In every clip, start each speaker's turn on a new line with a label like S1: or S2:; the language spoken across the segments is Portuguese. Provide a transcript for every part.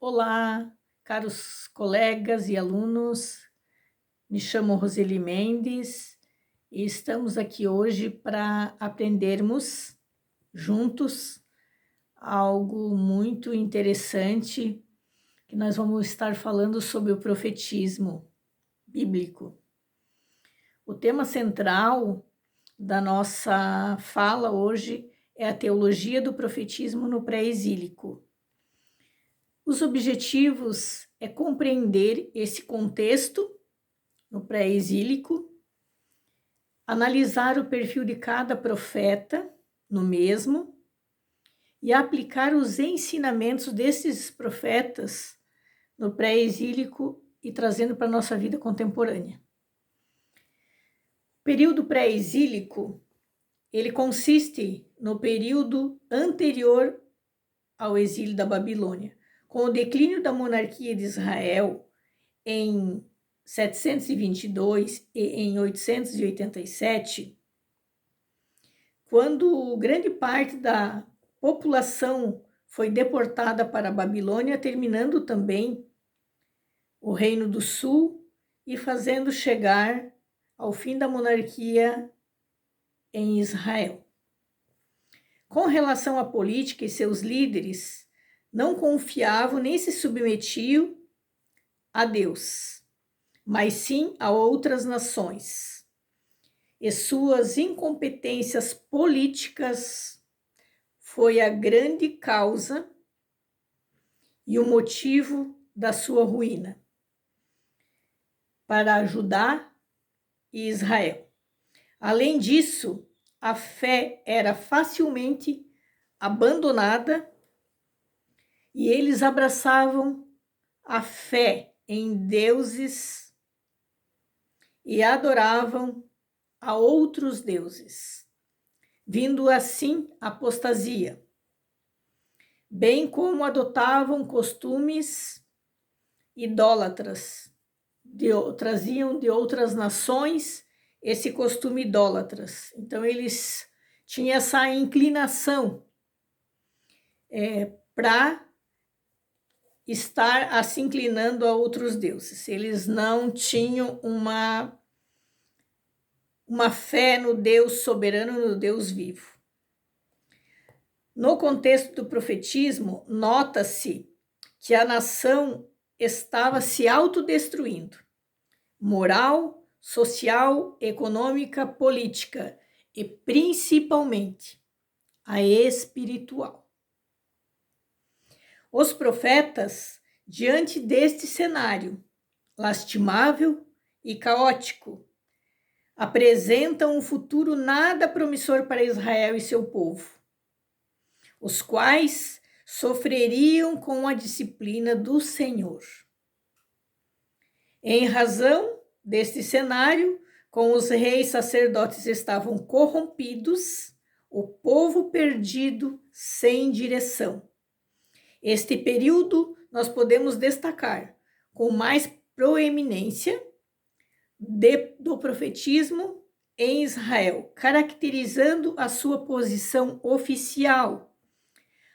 S1: Olá, caros colegas e alunos. Me chamo Roseli Mendes e estamos aqui hoje para aprendermos juntos algo muito interessante que nós vamos estar falando sobre o profetismo bíblico. O tema central da nossa fala hoje é a teologia do profetismo no pré-exílico. Os objetivos é compreender esse contexto no pré-exílico, analisar o perfil de cada profeta no mesmo e aplicar os ensinamentos desses profetas no pré-exílico e trazendo para a nossa vida contemporânea. O período pré-exílico, ele consiste no período anterior ao exílio da Babilônia. Com o declínio da monarquia de Israel em 722 e em 887, quando grande parte da população foi deportada para a Babilônia, terminando também o Reino do Sul e fazendo chegar ao fim da monarquia em Israel. Com relação à política e seus líderes, não confiavam nem se submetiam a Deus, mas sim a outras nações. E suas incompetências políticas foi a grande causa e o motivo da sua ruína para Judá e Israel. Além disso, a fé era facilmente abandonada e eles abraçavam a fé em deuses e adoravam a outros deuses, vindo assim a apostasia, bem como adotavam costumes idólatras, traziam de outras nações esse costume idólatras. Então eles tinham essa inclinação para estar se inclinando a outros deuses. Eles não tinham uma fé no Deus soberano, no Deus vivo. No contexto do profetismo, nota-se que a nação estava se autodestruindo, moral, social, econômica, política e principalmente a espiritual. Os profetas, diante deste cenário lastimável e caótico, apresentam um futuro nada promissor para Israel e seu povo, os quais sofreriam com a disciplina do Senhor. Em razão deste cenário, com os reis sacerdotes estavam corrompidos, o povo perdido sem direção. Este período nós podemos destacar com mais proeminência do profetismo em Israel, caracterizando a sua posição oficial,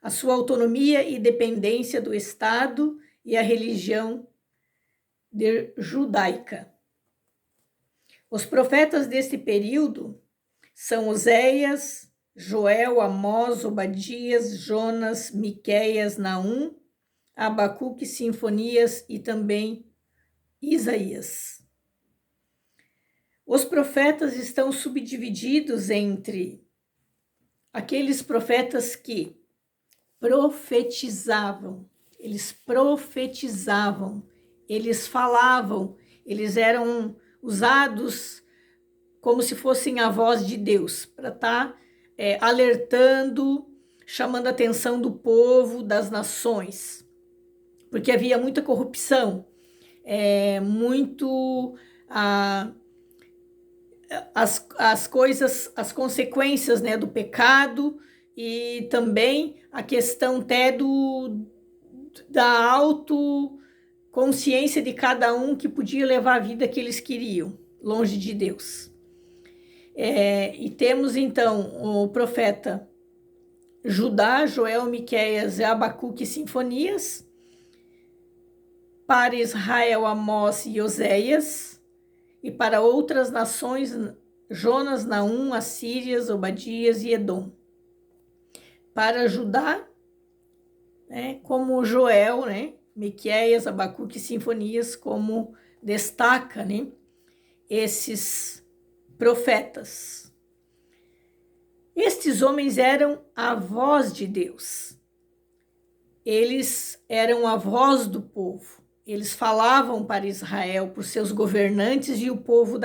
S1: a sua autonomia e dependência do Estado e a religião judaica. Os profetas deste período são Oséias, Joel, Amós, Obadias, Jonas, Miqueias, Naum, Abacuque, Sinfonias e também Isaías. Os profetas estão subdivididos entre aqueles profetas que profetizavam, eles falavam, eles eram usados como se fossem a voz de Deus, para estar alertando, chamando a atenção do povo, das nações, porque havia muita corrupção, as coisas, as consequências, né, do pecado e também a questão até da autoconsciência de cada um que podia levar a vida que eles queriam, longe de Deus. E temos então o profeta Judá, Joel, Miqueias, Abacuque e Sinfonias, para Israel Amós e Oséias, e para outras nações Jonas, Naum, Assírias, Obadias e Edom. Para Judá, né, como Joel, né, Miqueias, Abacuque e Sinfonias, como destaca, né, esses profetas. Estes homens eram a voz de Deus. Eles eram a voz do povo. Eles falavam para Israel, por seus governantes e o povo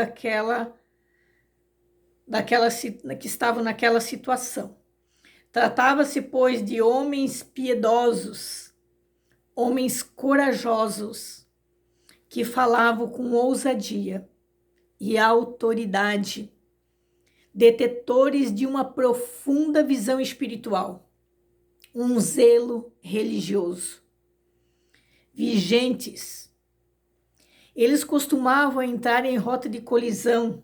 S1: que estavam naquela situação. Tratava-se, pois, de homens piedosos, homens corajosos, que falavam com ousadia e autoridade, detetores de uma profunda visão espiritual, um zelo religioso, vigentes. Eles costumavam entrar em rota de colisão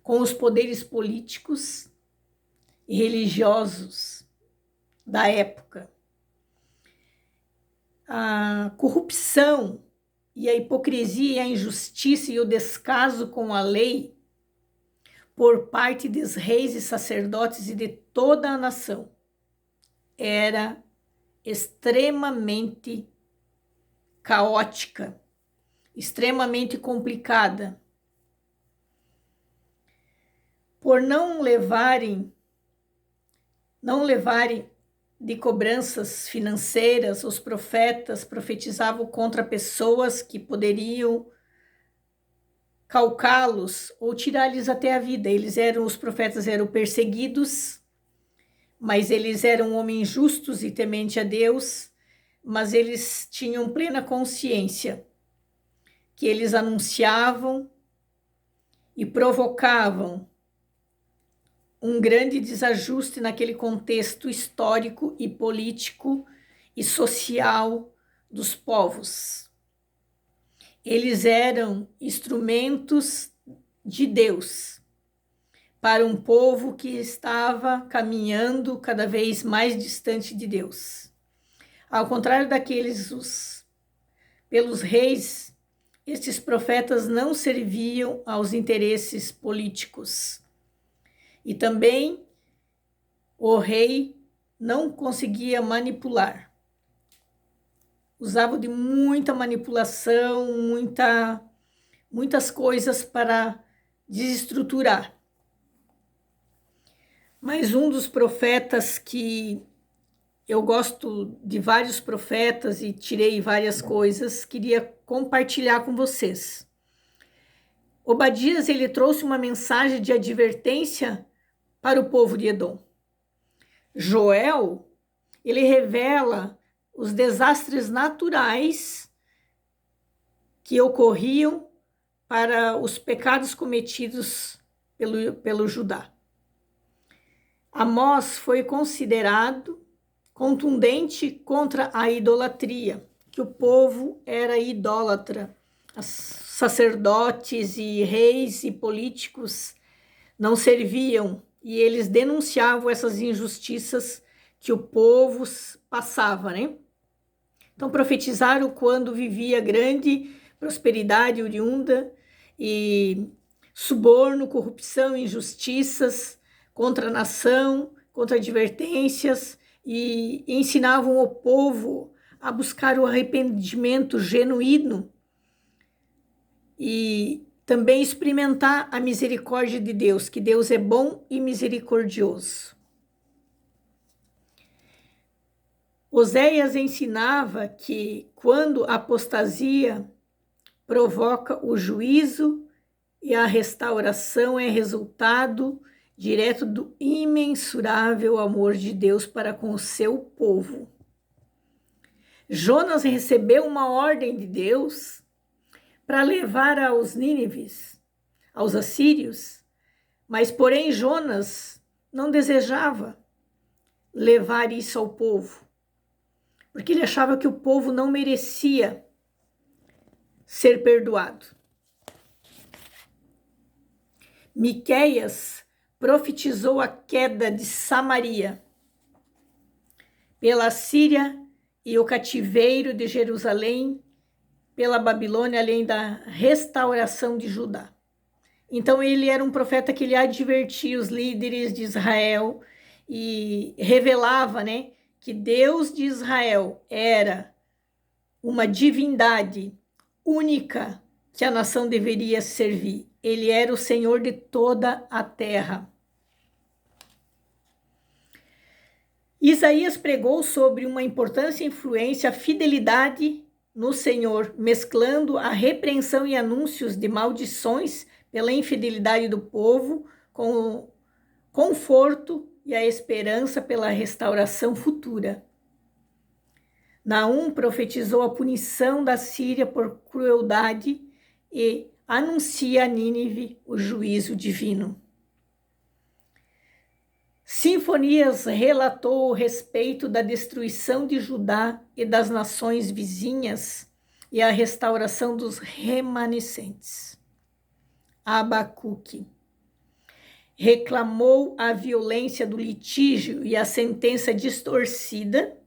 S1: com os poderes políticos e religiosos da época. A corrupção e a hipocrisia e a injustiça e o descaso com a lei por parte dos reis e sacerdotes e de toda a nação era extremamente caótica, extremamente complicada. Por não levarem de cobranças financeiras, os profetas profetizavam contra pessoas que poderiam calcá-los ou tirar-lhes até a vida. Os profetas eram perseguidos, mas eles eram homens justos e tementes a Deus, mas eles tinham plena consciência que eles anunciavam e provocavam um grande desajuste naquele contexto histórico e político e social dos povos. Eles eram instrumentos de Deus para um povo que estava caminhando cada vez mais distante de Deus. Ao contrário daqueles pelos reis, estes profetas não serviam aos interesses políticos. E também o rei não conseguia manipular. Usava de muita manipulação, muitas coisas para desestruturar. Mas um dos profetas que eu gosto de vários profetas e tirei várias coisas, queria compartilhar com vocês. Obadias, ele trouxe uma mensagem de advertência para o povo de Edom. Joel, ele revela os desastres naturais que ocorriam para os pecados cometidos pelo Judá. Amós foi considerado contundente contra a idolatria, que o povo era idólatra. Os sacerdotes e reis e políticos não serviam e eles denunciavam essas injustiças que o povo passava, né? Então profetizaram quando vivia grande prosperidade oriunda e suborno, corrupção, injustiças contra a nação, contra advertências, e ensinavam o povo a buscar o arrependimento genuíno e também experimentar a misericórdia de Deus, que Deus é bom e misericordioso. Oséias ensinava que quando a apostasia provoca o juízo e a restauração é resultado direto do imensurável amor de Deus para com o seu povo. Jonas recebeu uma ordem de Deus para levar aos nínives, aos assírios, mas porém Jonas não desejava levar isso ao povo, porque ele achava que o povo não merecia ser perdoado. Miqueias profetizou a queda de Samaria pela Síria e o cativeiro de Jerusalém pela Babilônia, além da restauração de Judá. Então ele era um profeta que ele advertia os líderes de Israel e revelava, né, que Deus de Israel era uma divindade única que a nação deveria servir. Ele era o Senhor de toda a terra. Isaías pregou sobre uma importância e influência, a fidelidade no Senhor, mesclando a repreensão e anúncios de maldições pela infidelidade do povo com o conforto e a esperança pela restauração futura. Naum profetizou a punição da Síria por crueldade e anuncia a Nínive o juízo divino. Sinfonias relatou o respeito da destruição de Judá e das nações vizinhas e a restauração dos remanescentes. Abacuque reclamou a violência do litígio e a sentença distorcida,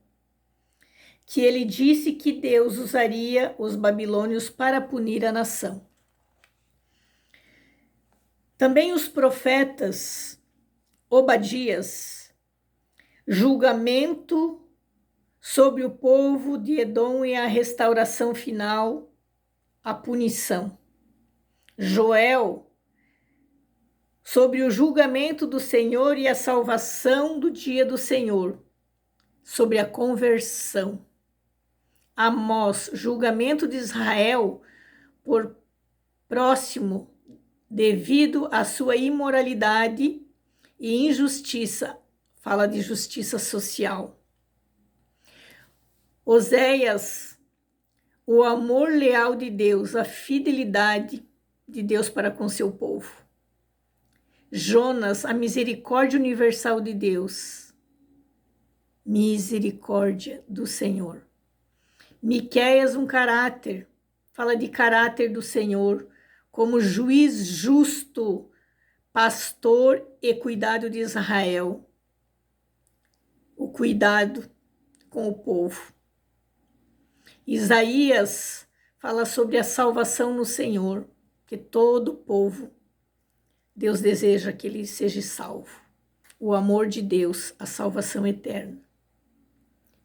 S1: que ele disse que Deus usaria os babilônios para punir a nação. Também os profetas Obadias, julgamento sobre o povo de Edom e a restauração final, a punição. Joel, sobre o julgamento do Senhor e a salvação do dia do Senhor, sobre a conversão. Amós, julgamento de Israel por próximo devido à sua imoralidade e injustiça, fala de justiça social. Oséias, o amor leal de Deus, a fidelidade de Deus para com seu povo. Jonas, a misericórdia universal de Deus, misericórdia do Senhor. Miqueias, um caráter, fala de caráter do Senhor, como juiz justo, pastor e cuidado de Israel, o cuidado com o povo. Isaías fala sobre a salvação no Senhor, que todo povo, Deus deseja que ele seja salvo. O amor de Deus, a salvação eterna.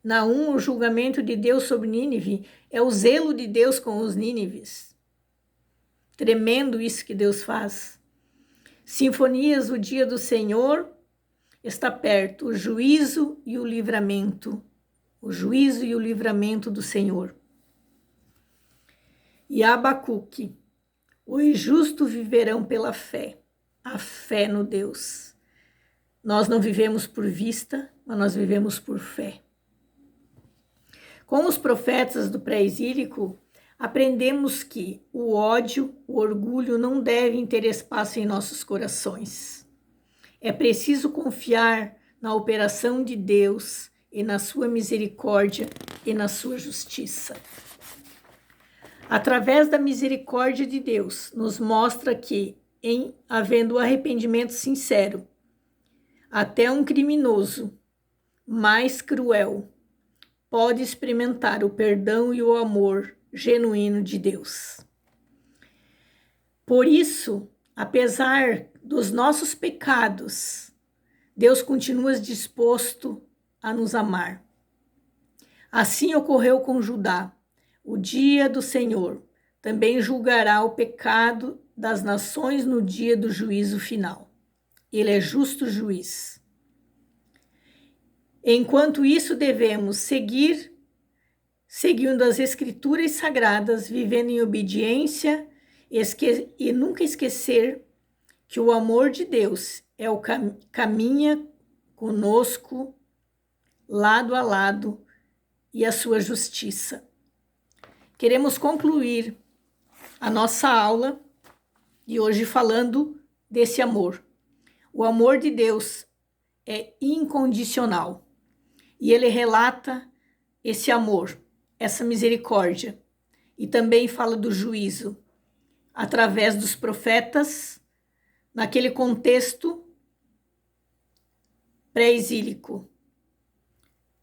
S1: Naum, o julgamento de Deus sobre Nínive, é o zelo de Deus com os nínives. Tremendo isso que Deus faz. Sinfonias, o dia do Senhor está perto, o juízo e o livramento do Senhor. E Abacuque, os justos viverão pela fé, a fé no Deus. Nós não vivemos por vista, mas nós vivemos por fé. Com os profetas do pré-exílico, aprendemos que o ódio, o orgulho não devem ter espaço em nossos corações. É preciso confiar na operação de Deus e na sua misericórdia e na sua justiça. Através da misericórdia de Deus, nos mostra que, em havendo arrependimento sincero, até um criminoso mais cruel pode experimentar o perdão e o amor genuíno de Deus. Por isso, apesar dos nossos pecados, Deus continua disposto a nos amar. Assim ocorreu com Judá. O dia do Senhor também julgará o pecado das nações no dia do juízo final. Ele é justo juiz. Enquanto isso, devemos seguir seguindo as escrituras sagradas, vivendo em obediência e nunca esquecer que o amor de Deus é o caminha conosco lado a lado e a sua justiça. Queremos concluir a nossa aula de hoje falando desse amor. O amor de Deus é incondicional e ele relata esse amor, essa misericórdia, e também fala do juízo através dos profetas, naquele contexto pré-exílico,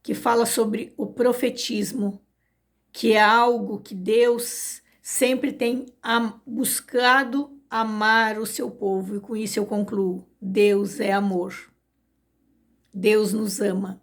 S1: que fala sobre o profetismo, que é algo que Deus sempre tem buscado amar o seu povo. E com isso eu concluo: Deus é amor. Deus nos ama.